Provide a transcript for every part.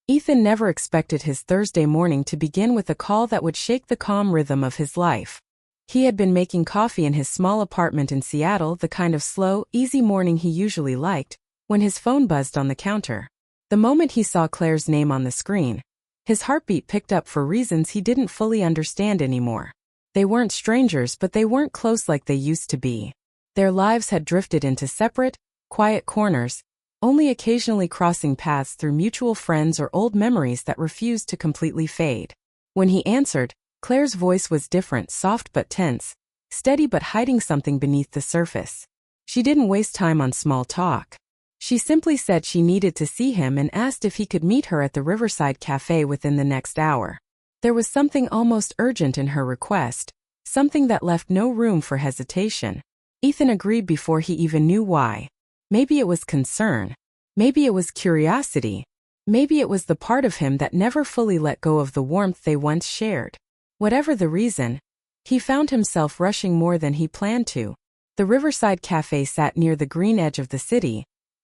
Ethan never expected his Thursday morning to begin with a call that would shake the calm rhythm of his life. He had been making coffee in his small apartment in Seattle, the kind of slow, easy morning he usually liked, when his phone buzzed on the counter. The moment he saw Claire's name on the screen, his heartbeat picked up for reasons he didn't fully understand anymore. They weren't strangers, but they weren't close like they used to be. Their lives had drifted into separate, quiet corners, only occasionally crossing paths through mutual friends or old memories that refused to completely fade. When he answered, Claire's voice was different, soft but tense, steady but hiding something beneath the surface. She didn't waste time on small talk. She simply said she needed to see him and asked if he could meet her at the Riverside Café within the next hour. There was something almost urgent in her request, something that left no room for hesitation. Ethan agreed before he even knew why. Maybe it was concern. Maybe it was curiosity. Maybe it was the part of him that never fully let go of the warmth they once shared. Whatever the reason, he found himself rushing more than he planned to. The Riverside Café sat near the green edge of the city,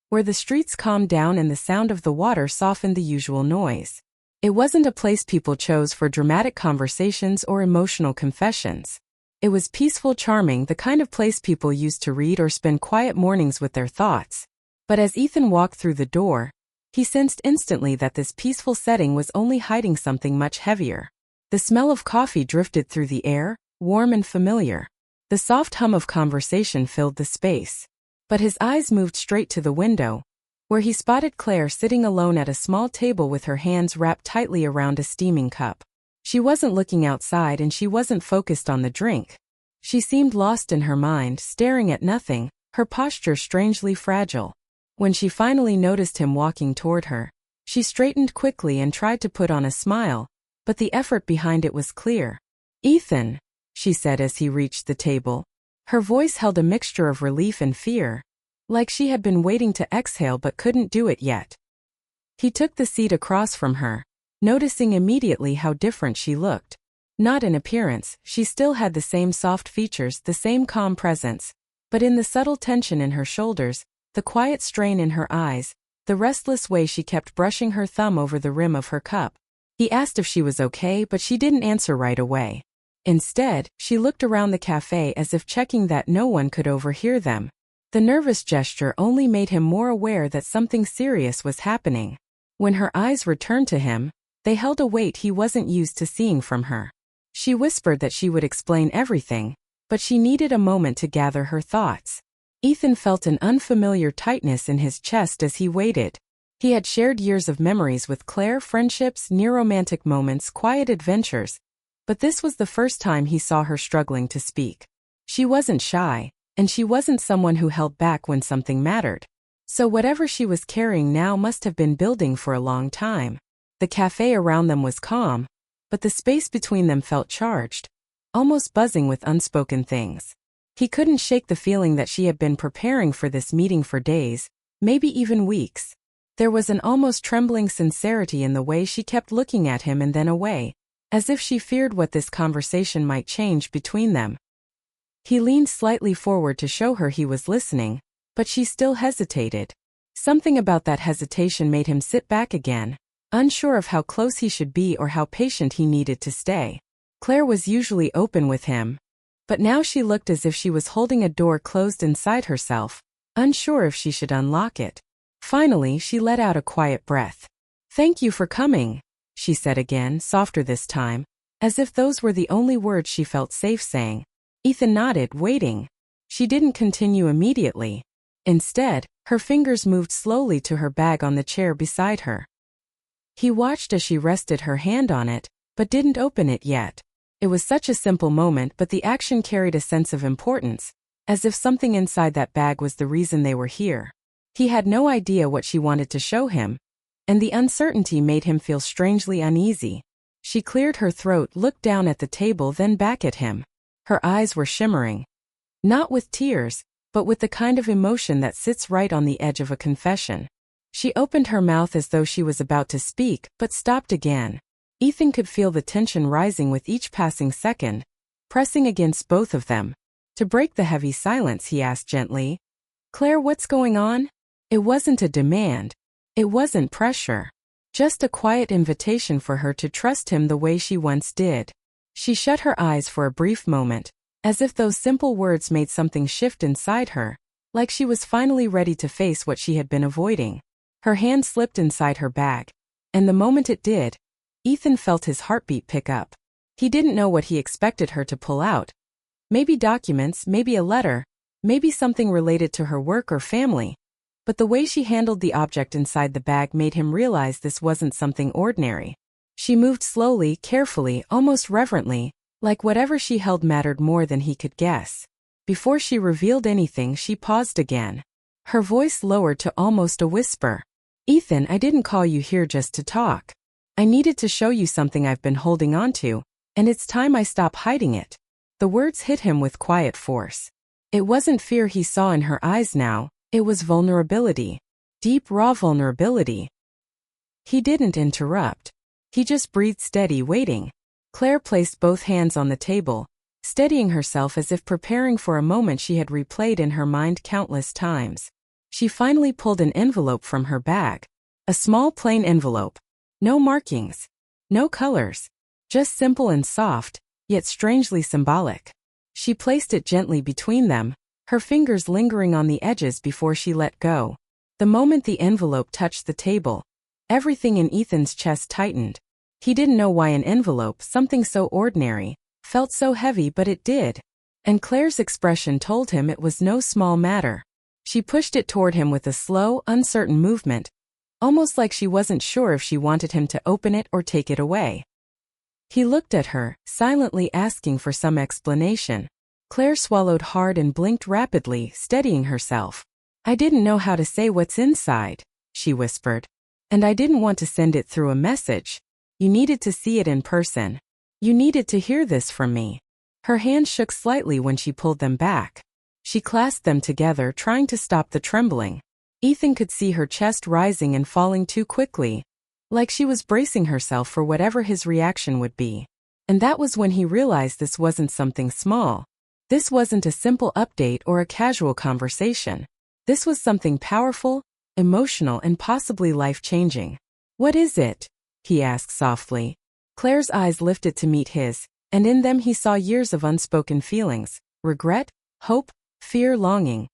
where the streets calmed down and the sound of the water softened the usual noise. It wasn't a place people chose for dramatic conversations or emotional confessions. It was peaceful, charming, the kind of place people used to read or spend quiet mornings with their thoughts. But as Ethan walked through the door, he sensed instantly that this peaceful setting was only hiding something much heavier. The smell of coffee drifted through the air, warm and familiar. The soft hum of conversation filled the space. But his eyes moved straight to the window, where he spotted Claire sitting alone at a small table with her hands wrapped tightly around a steaming cup. She wasn't looking outside and she wasn't focused on the drink. She seemed lost in her mind, staring at nothing, her posture strangely fragile. When she finally noticed him walking toward her, she straightened quickly and tried to put on a smile, but the effort behind it was clear. "Ethan," she said as he reached the table. Her voice held a mixture of relief and fear, like she had been waiting to exhale but couldn't do it yet. He took the seat across from her, noticing immediately how different she looked. Not in appearance, she still had the same soft features, the same calm presence, but in the subtle tension in her shoulders, the quiet strain in her eyes, the restless way she kept brushing her thumb over the rim of her cup. He asked if she was okay, but she didn't answer right away. Instead, she looked around the cafe as if checking that no one could overhear them. The nervous gesture only made him more aware that something serious was happening. When her eyes returned to him, they held a weight he wasn't used to seeing from her. She whispered that she would explain everything, but she needed a moment to gather her thoughts. Ethan felt an unfamiliar tightness in his chest as he waited. He had shared years of memories with Claire, friendships, near-romantic moments, quiet adventures, but this was the first time he saw her struggling to speak. She wasn't shy, and she wasn't someone who held back when something mattered. So whatever she was carrying now must have been building for a long time. The cafe around them was calm, but the space between them felt charged, almost buzzing with unspoken things. He couldn't shake the feeling that she had been preparing for this meeting for days, maybe even weeks. There was an almost trembling sincerity in the way she kept looking at him and then away, as if she feared what this conversation might change between them. He leaned slightly forward to show her he was listening, but she still hesitated. Something about that hesitation made him sit back again, unsure of how close he should be or how patient he needed to stay. Claire was usually open with him, but now she looked as if she was holding a door closed inside herself, unsure if she should unlock it. Finally, she let out a quiet breath. "Thank you for coming," she said again, softer this time, as if those were the only words she felt safe saying. Ethan nodded, waiting. She didn't continue immediately. Instead, her fingers moved slowly to her bag on the chair beside her. He watched as she rested her hand on it, but didn't open it yet. It was such a simple moment, but the action carried a sense of importance, as if something inside that bag was the reason they were here. He had no idea what she wanted to show him, and the uncertainty made him feel strangely uneasy. She cleared her throat, looked down at the table, then back at him. Her eyes were shimmering. Not with tears, but with the kind of emotion that sits right on the edge of a confession. She opened her mouth as though she was about to speak, but stopped again. Ethan could feel the tension rising with each passing second, pressing against both of them. To break the heavy silence, he asked gently, "Claire, what's going on?" It wasn't a demand. It wasn't pressure. Just a quiet invitation for her to trust him the way she once did. She shut her eyes for a brief moment, as if those simple words made something shift inside her, like she was finally ready to face what she had been avoiding. Her hand slipped inside her bag, and the moment it did, Ethan felt his heartbeat pick up. He didn't know what he expected her to pull out. Maybe documents, maybe a letter, maybe something related to her work or family. But the way she handled the object inside the bag made him realize this wasn't something ordinary. She moved slowly, carefully, almost reverently, like whatever she held mattered more than he could guess. Before she revealed anything, she paused again. Her voice lowered to almost a whisper. "Ethan, I didn't call you here just to talk. I needed to show you something I've been holding on to, and it's time I stop hiding it." The words hit him with quiet force. It wasn't fear he saw in her eyes now. It was vulnerability. Deep, raw vulnerability. He didn't interrupt. He just breathed steady, waiting. Claire placed both hands on the table, steadying herself as if preparing for a moment she had replayed in her mind countless times. She finally pulled an envelope from her bag. A small plain envelope. No markings. No colors. Just simple and soft, yet strangely symbolic. She placed it gently between them, her fingers lingering on the edges before she let go. The moment the envelope touched the table, everything in Ethan's chest tightened. He didn't know why an envelope, something so ordinary, felt so heavy, but it did. And Claire's expression told him it was no small matter. She pushed it toward him with a slow, uncertain movement, almost like she wasn't sure if she wanted him to open it or take it away. He looked at her, silently asking for some explanation. Claire swallowed hard and blinked rapidly, steadying herself. "I didn't know how to say what's inside," she whispered. "And I didn't want to send it through a message. You needed to see it in person. You needed to hear this from me." Her hand shook slightly when she pulled them back. She clasped them together, trying to stop the trembling. Ethan could see her chest rising and falling too quickly, like she was bracing herself for whatever his reaction would be. And that was when he realized this wasn't something small. This wasn't a simple update or a casual conversation. This was something powerful, emotional, and possibly life-changing. "What is it?" he asked softly. Claire's eyes lifted to meet his, and in them he saw years of unspoken feelings, regret, hope, fear, longing,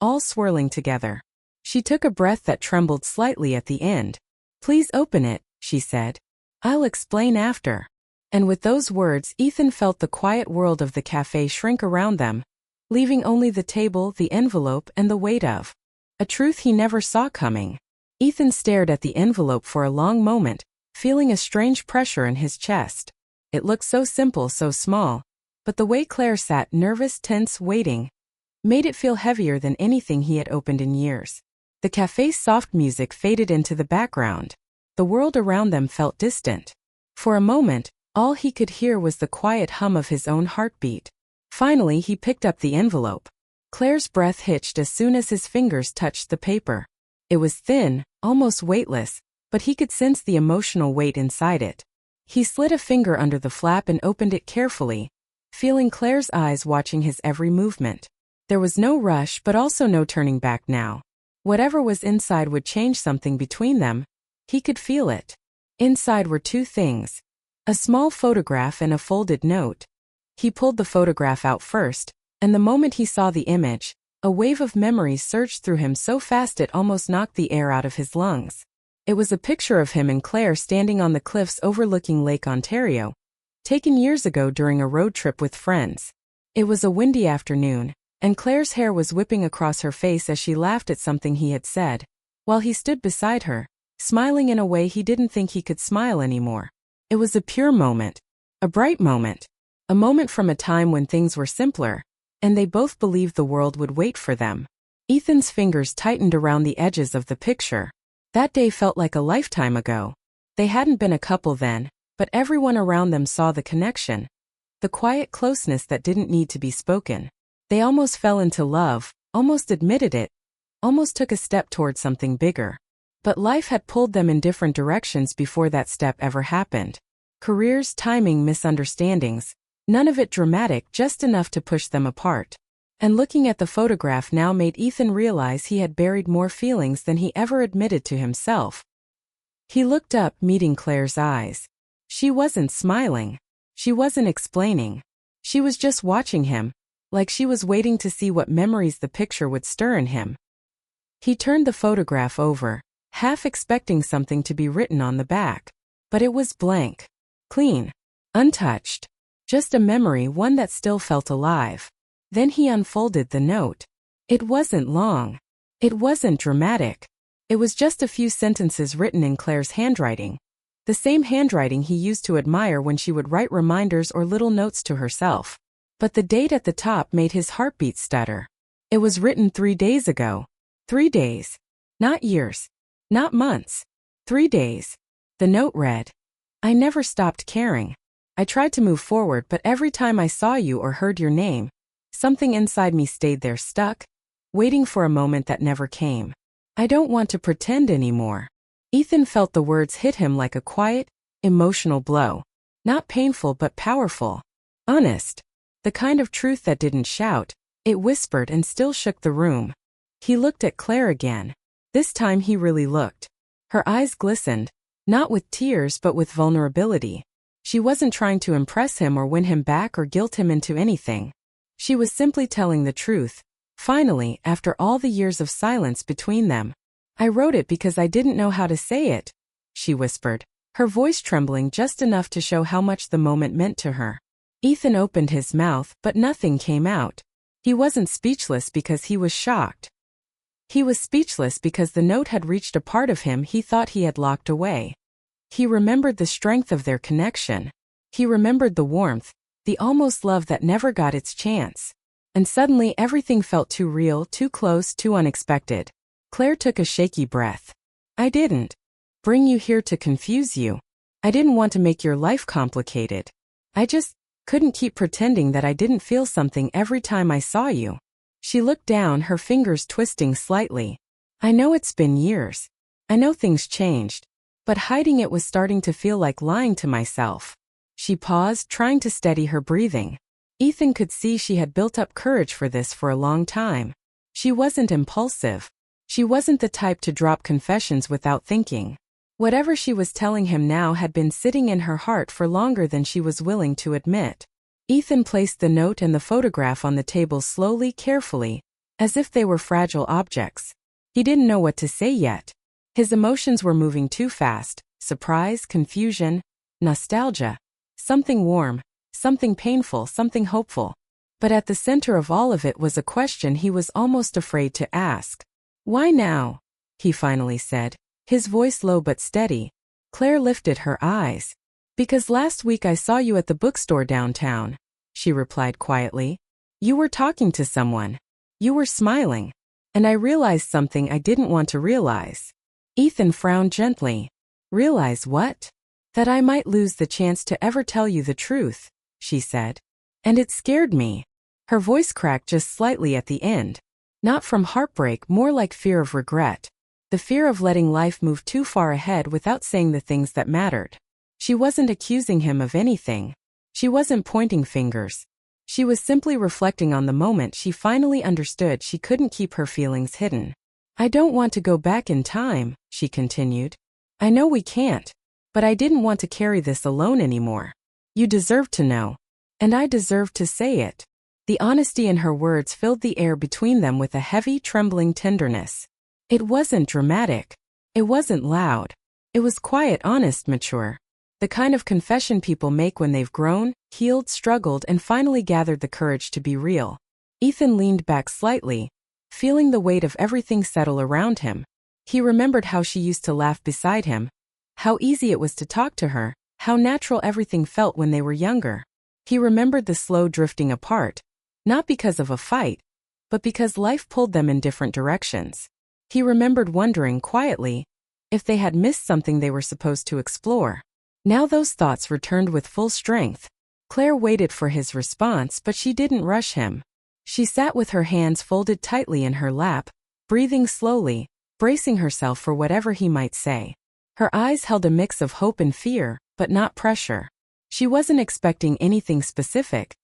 all swirling together. She took a breath that trembled slightly at the end. "Please open it," she said. "I'll explain after." And with those words, Ethan felt the quiet world of the cafe shrink around them, leaving only the table, the envelope, and the weight of a truth he never saw coming. Ethan stared at the envelope for a long moment, feeling a strange pressure in his chest. It looked so simple, so small, but the way Claire sat, nervous, tense, waiting, made it feel heavier than anything he had opened in years. The cafe's soft music faded into the background. The world around them felt distant. For a moment, all he could hear was the quiet hum of his own heartbeat. Finally, he picked up the envelope. Claire's breath hitched as soon as his fingers touched the paper. It was thin, almost weightless, but he could sense the emotional weight inside it. He slid a finger under the flap and opened it carefully, feeling Claire's eyes watching his every movement. There was no rush, but also no turning back now. Whatever was inside would change something between them. He could feel it. Inside were two things: a small photograph and a folded note. He pulled the photograph out first, and the moment he saw the image, a wave of memories surged through him so fast it almost knocked the air out of his lungs. It was a picture of him and Claire standing on the cliffs overlooking Lake Ontario, taken years ago during a road trip with friends. It was a windy afternoon, and Claire's hair was whipping across her face as she laughed at something he had said, while he stood beside her, smiling in a way he didn't think he could smile anymore. It was a pure moment, a bright moment, a moment from a time when things were simpler, and they both believed the world would wait for them. Ethan's fingers tightened around the edges of the picture. That day felt like a lifetime ago. They hadn't been a couple then, but everyone around them saw the connection, the quiet closeness that didn't need to be spoken. They almost fell into love, almost admitted it, almost took a step toward something bigger. But life had pulled them in different directions before that step ever happened. Careers, timing, misunderstandings, none of it dramatic, just enough to push them apart. And looking at the photograph now made Ethan realize he had buried more feelings than he ever admitted to himself. He looked up, meeting Claire's eyes. She wasn't smiling. She wasn't explaining. She was just watching him, like she was waiting to see what memories the picture would stir in him. He turned the photograph over, half expecting something to be written on the back. But it was blank. Clean. Untouched. Just a memory, one that still felt alive. Then he unfolded the note. It wasn't long. It wasn't dramatic. It was just a few sentences written in Claire's handwriting. The same handwriting he used to admire when she would write reminders or little notes to herself. But the date at the top made his heartbeat stutter. It was written 3 days ago. 3 days. Not years. Not months. 3 days. The note read, I never stopped caring. I tried to move forward, but every time I saw you or heard your name, something inside me stayed there stuck, waiting for a moment that never came. I don't want to pretend anymore. Ethan felt the words hit him like a quiet, emotional blow. Not painful but powerful. Honest. The kind of truth that didn't shout, it whispered and still shook the room. He looked at Claire again. This time he really looked. Her eyes glistened, not with tears but with vulnerability. She wasn't trying to impress him or win him back or guilt him into anything. She was simply telling the truth. Finally, after all the years of silence between them. I wrote it because I didn't know how to say it, she whispered, her voice trembling just enough to show how much the moment meant to her. Ethan opened his mouth, but nothing came out. He wasn't speechless because he was shocked. He was speechless because the note had reached a part of him he thought he had locked away. He remembered the strength of their connection. He remembered the warmth, the almost love that never got its chance. And suddenly everything felt too real, too close, too unexpected. Claire took a shaky breath. I didn't bring you here to confuse you. I didn't want to make your life complicated. I just couldn't keep pretending that I didn't feel something every time I saw you. She looked down, her fingers twisting slightly. I know it's been years. I know things changed. But hiding it was starting to feel like lying to myself. She paused, trying to steady her breathing. Ethan could see she had built up courage for this for a long time. She wasn't impulsive. She wasn't the type to drop confessions without thinking. Whatever she was telling him now had been sitting in her heart for longer than she was willing to admit. Ethan placed the note and the photograph on the table slowly, carefully, as if they were fragile objects. He didn't know what to say yet. His emotions were moving too fast. Surprise, confusion, nostalgia. Something warm, something painful, something hopeful. But at the center of all of it was a question he was almost afraid to ask. Why now? He finally said, his voice low but steady. Claire lifted her eyes. Because last week I saw you at the bookstore downtown, she replied quietly. You were talking to someone. You were smiling. And I realized something I didn't want to realize. Ethan frowned gently. Realize what? That I might lose the chance to ever tell you the truth, she said. And it scared me. Her voice cracked just slightly at the end. Not from heartbreak, more like fear of regret. The fear of letting life move too far ahead without saying the things that mattered. She wasn't accusing him of anything. She wasn't pointing fingers. She was simply reflecting on the moment she finally understood she couldn't keep her feelings hidden. I don't want to go back in time, she continued. I know we can't. But I didn't want to carry this alone anymore. You deserve to know. And I deserve to say it. The honesty in her words filled the air between them with a heavy, trembling tenderness. It wasn't dramatic. It wasn't loud. It was quiet, honest, mature. The kind of confession people make when they've grown, healed, struggled, and finally gathered the courage to be real. Ethan leaned back slightly, feeling the weight of everything settle around him. He remembered how she used to laugh beside him, how easy it was to talk to her, how natural everything felt when they were younger. He remembered the slow drifting apart, not because of a fight, but because life pulled them in different directions. He remembered wondering quietly if they had missed something they were supposed to explore. Now those thoughts returned with full strength. Claire waited for his response, but she didn't rush him. She sat with her hands folded tightly in her lap, breathing slowly, bracing herself for whatever he might say. Her eyes held a mix of hope and fear, but not pressure. She wasn't expecting anything specific,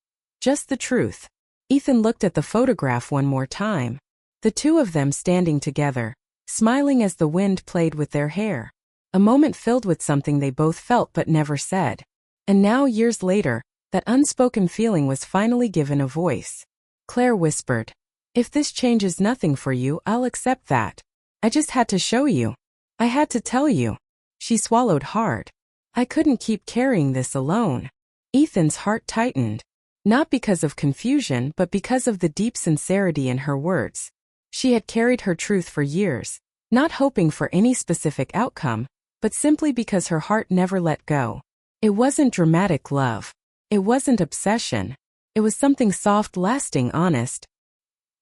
just the truth. Ethan looked at the photograph one more time. The two of them standing together, smiling as the wind played with their hair. A moment filled with something they both felt but never said. And now, years later, that unspoken feeling was finally given a voice. Claire whispered, "If this changes nothing for you, I'll accept that. I just had to show you. I had to tell you." She swallowed hard. "I couldn't keep carrying this alone." Ethan's heart tightened. Not because of confusion, but because of the deep sincerity in her words. She had carried her truth for years, not hoping for any specific outcome, but simply because her heart never let go. It wasn't dramatic love. It wasn't obsession. It was something soft, lasting, honest.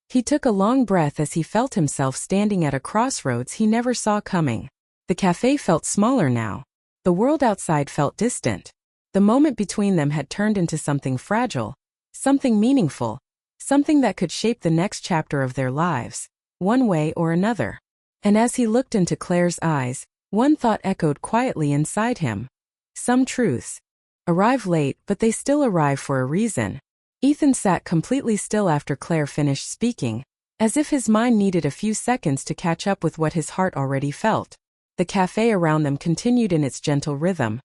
He took a long breath as he felt himself standing at a crossroads he never saw coming. The cafe felt smaller now. The world outside felt distant. The moment between them had turned into something fragile, something meaningful, something that could shape the next chapter of their lives, one way or another. And as he looked into Claire's eyes, one thought echoed quietly inside him. Some truths arrive late, but they still arrive for a reason. Ethan sat completely still after Claire finished speaking, as if his mind needed a few seconds to catch up with what his heart already felt. The cafe around them continued in its gentle rhythm.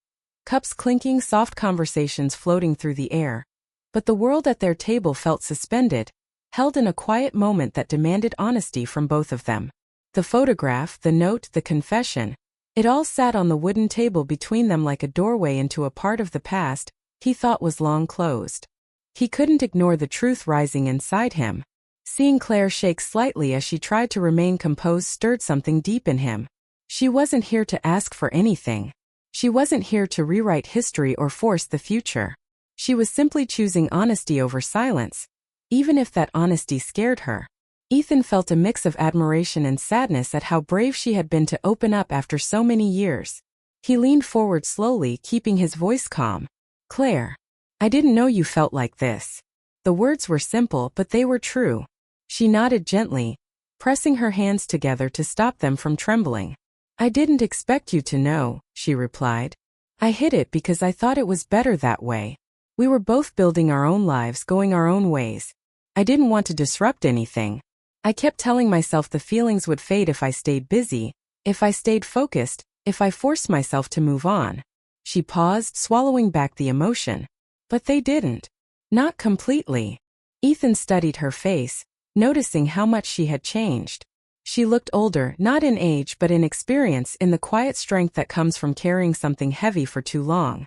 Cups clinking, soft conversations floating through the air. But the world at their table felt suspended, held in a quiet moment that demanded honesty from both of them. The photograph, the note, the confession, it all sat on the wooden table between them like a doorway into a part of the past he thought was long closed. He couldn't ignore the truth rising inside him. Seeing Claire shake slightly as she tried to remain composed stirred something deep in him. She wasn't here to ask for anything. She wasn't here to rewrite history or force the future. She was simply choosing honesty over silence, even if that honesty scared her. Ethan felt a mix of admiration and sadness at how brave she had been to open up after so many years. He leaned forward slowly, keeping his voice calm. "Claire, I didn't know you felt like this." The words were simple, but they were true. She nodded gently, pressing her hands together to stop them from trembling. "I didn't expect you to know," she replied. "I hid it because I thought it was better that way. We were both building our own lives, going our own ways. I didn't want to disrupt anything. I kept telling myself the feelings would fade if I stayed busy, if I stayed focused, if I forced myself to move on." She paused, swallowing back the emotion. But they didn't. Not completely. Ethan studied her face, noticing how much she had changed. She looked older, not in age but in experience, in the quiet strength that comes from carrying something heavy for too long.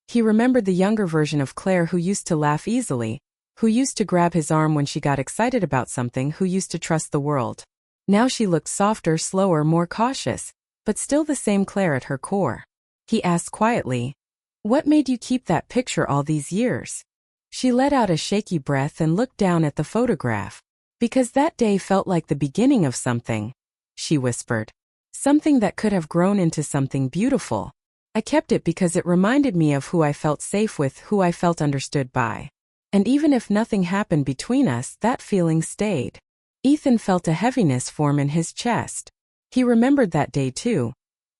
He remembered the younger version of Claire who used to laugh easily, who used to grab his arm when she got excited about something, who used to trust the world. Now she looked softer, slower, more cautious, but still the same Claire at her core. He asked quietly, "What made you keep that picture all these years?" She let out a shaky breath and looked down at the photograph. "Because that day felt like the beginning of something," she whispered. "Something that could have grown into something beautiful. I kept it because it reminded me of who I felt safe with, who I felt understood by. And even if nothing happened between us, that feeling stayed." Ethan felt a heaviness form in his chest. He remembered that day too.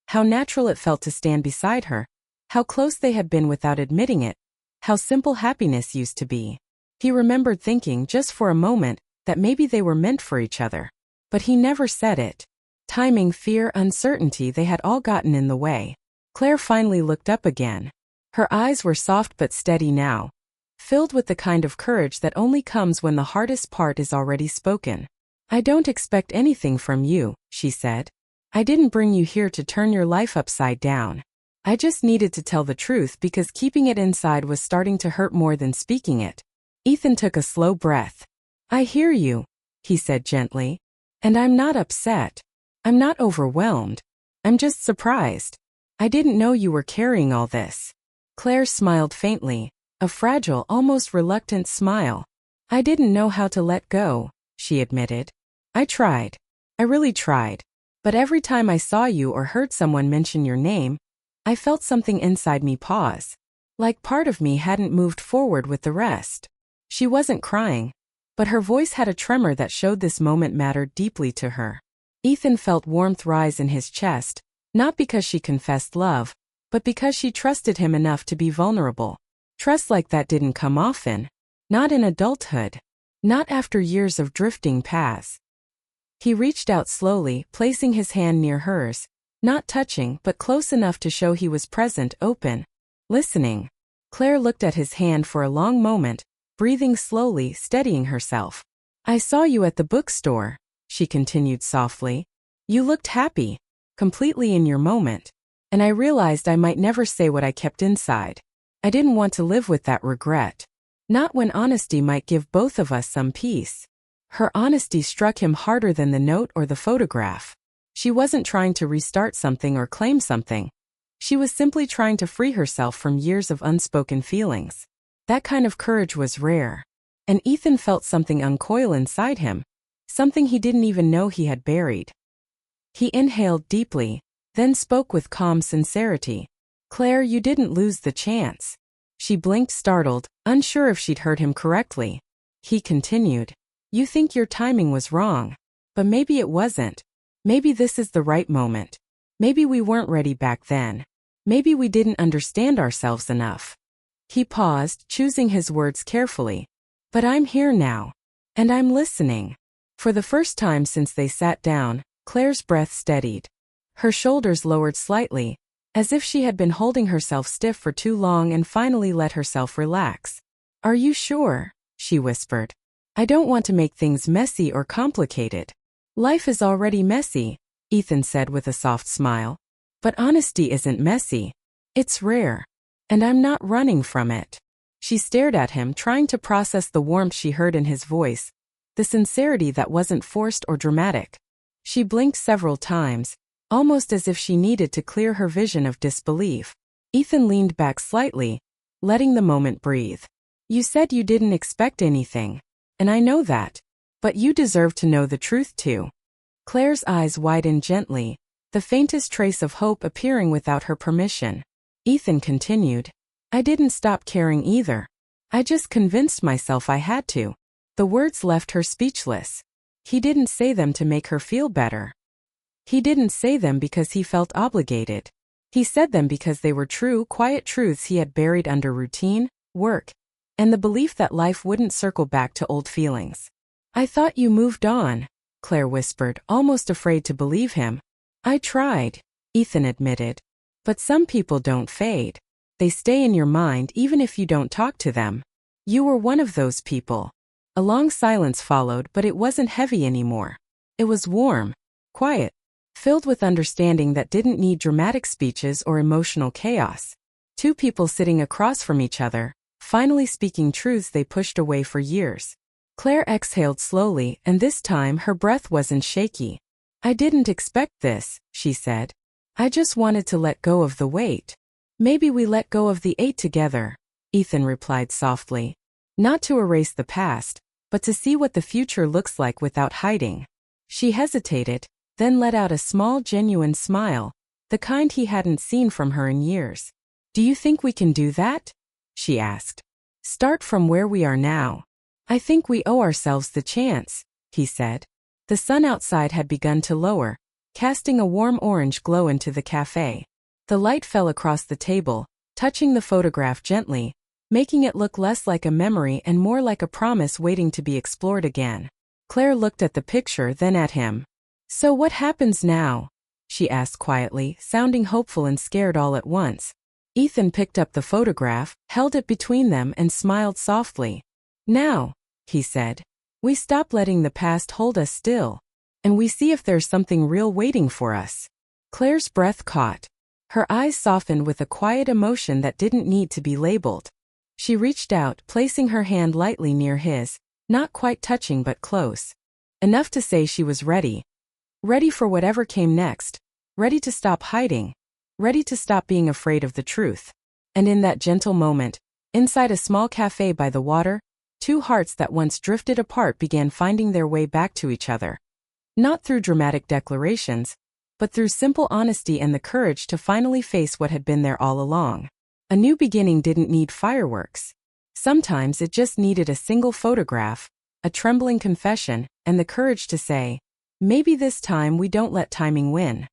How natural it felt to stand beside her. How close they had been without admitting it. How simple happiness used to be. He remembered thinking, just for a moment, that maybe they were meant for each other. But he never said it. Timing, fear, uncertainty, they had all gotten in the way. Claire finally looked up again. Her eyes were soft but steady now, filled with the kind of courage that only comes when the hardest part is already spoken. "I don't expect anything from you," she said. "I didn't bring you here to turn your life upside down. I just needed to tell the truth because keeping it inside was starting to hurt more than speaking it." Ethan took a slow breath. "I hear you," he said gently. "And I'm not upset. I'm not overwhelmed. I'm just surprised. I didn't know you were carrying all this." Claire smiled faintly, a fragile, almost reluctant smile. "I didn't know how to let go," she admitted. "I tried. I really tried. But every time I saw you or heard someone mention your name, I felt something inside me pause. Like part of me hadn't moved forward with the rest." She wasn't crying, but her voice had a tremor that showed this moment mattered deeply to her. Ethan felt warmth rise in his chest, not because she confessed love, but because she trusted him enough to be vulnerable. Trust like that didn't come often. Not in adulthood. Not after years of drifting paths. He reached out slowly, placing his hand near hers, Not touching, but close enough to show he was present, open, listening. Claire looked at his hand for a long moment, breathing slowly, steadying herself. I saw you at the bookstore, she continued softly. You looked happy, completely in your moment. And I realized I might never say what I kept inside. I didn't want to live with that regret. Not when honesty might give both of us some peace. Her honesty struck him harder than the note or the photograph. She wasn't trying to restart something or claim something. She was simply trying to free herself from years of unspoken feelings. That kind of courage was rare. And Ethan felt something uncoil inside him. Something he didn't even know he had buried. He inhaled deeply, then spoke with calm sincerity. Claire, you didn't lose the chance. She blinked, startled, unsure if she'd heard him correctly. He continued. You think your timing was wrong. But maybe it wasn't. Maybe this is the right moment. Maybe we weren't ready back then. Maybe we didn't understand ourselves enough. He paused, choosing his words carefully. But I'm here now. And I'm listening. For the first time since they sat down, Claire's breath steadied. Her shoulders lowered slightly, as if she had been holding herself stiff for too long and finally let herself relax. Are you sure? She whispered. I don't want to make things messy or complicated. Life is already messy, Ethan said with a soft smile. But honesty isn't messy. It's rare. And I'm not running from it. She stared at him, trying to process the warmth she heard in his voice, the sincerity that wasn't forced or dramatic. She blinked several times, almost as if she needed to clear her vision of disbelief. Ethan leaned back slightly, letting the moment breathe. You said you didn't expect anything. And I know that. But you deserve to know the truth too. Claire's eyes widened gently, the faintest trace of hope appearing without her permission. Ethan continued. I didn't stop caring either. I just convinced myself I had to. The words left her speechless. He didn't say them to make her feel better. He didn't say them because he felt obligated. He said them because they were true, quiet truths he had buried under routine, work, and the belief that life wouldn't circle back to old feelings. I thought you moved on, Claire whispered, almost afraid to believe him. I tried, Ethan admitted. But some people don't fade. They stay in your mind even if you don't talk to them. You were one of those people. A long silence followed, but it wasn't heavy anymore. It was warm, quiet, filled with understanding that didn't need dramatic speeches or emotional chaos. Two people sitting across from each other, finally speaking truths they pushed away for years. Claire exhaled slowly, and this time her breath wasn't shaky. I didn't expect this, she said. I just wanted to let go of the weight. Maybe we let go of the 8 together, Ethan replied softly. Not to erase the past, but to see what the future looks like without hiding. She hesitated, then let out a small, genuine smile, the kind he hadn't seen from her in years. Do you think we can do that? She asked. Start from where we are now. I think we owe ourselves the chance, he said. The sun outside had begun to lower, casting a warm orange glow into the cafe. The light fell across the table, touching the photograph gently, making it look less like a memory and more like a promise waiting to be explored again. Claire looked at the picture, then at him. So what happens now? She asked quietly, sounding hopeful and scared all at once. Ethan picked up the photograph, held it between them and smiled softly. Now, he said, we stop letting the past hold us still, and we see if there's something real waiting for us. Claire's breath caught. Her eyes softened with a quiet emotion that didn't need to be labeled. She reached out, placing her hand lightly near his, not quite touching but close. Enough to say she was ready. Ready for whatever came next. Ready to stop hiding. Ready to stop being afraid of the truth. And in that gentle moment, inside a small cafe by the water, two hearts that once drifted apart began finding their way back to each other. Not through dramatic declarations, but through simple honesty and the courage to finally face what had been there all along. A new beginning didn't need fireworks. Sometimes it just needed a single photograph, a trembling confession, and the courage to say, maybe this time we don't let timing win.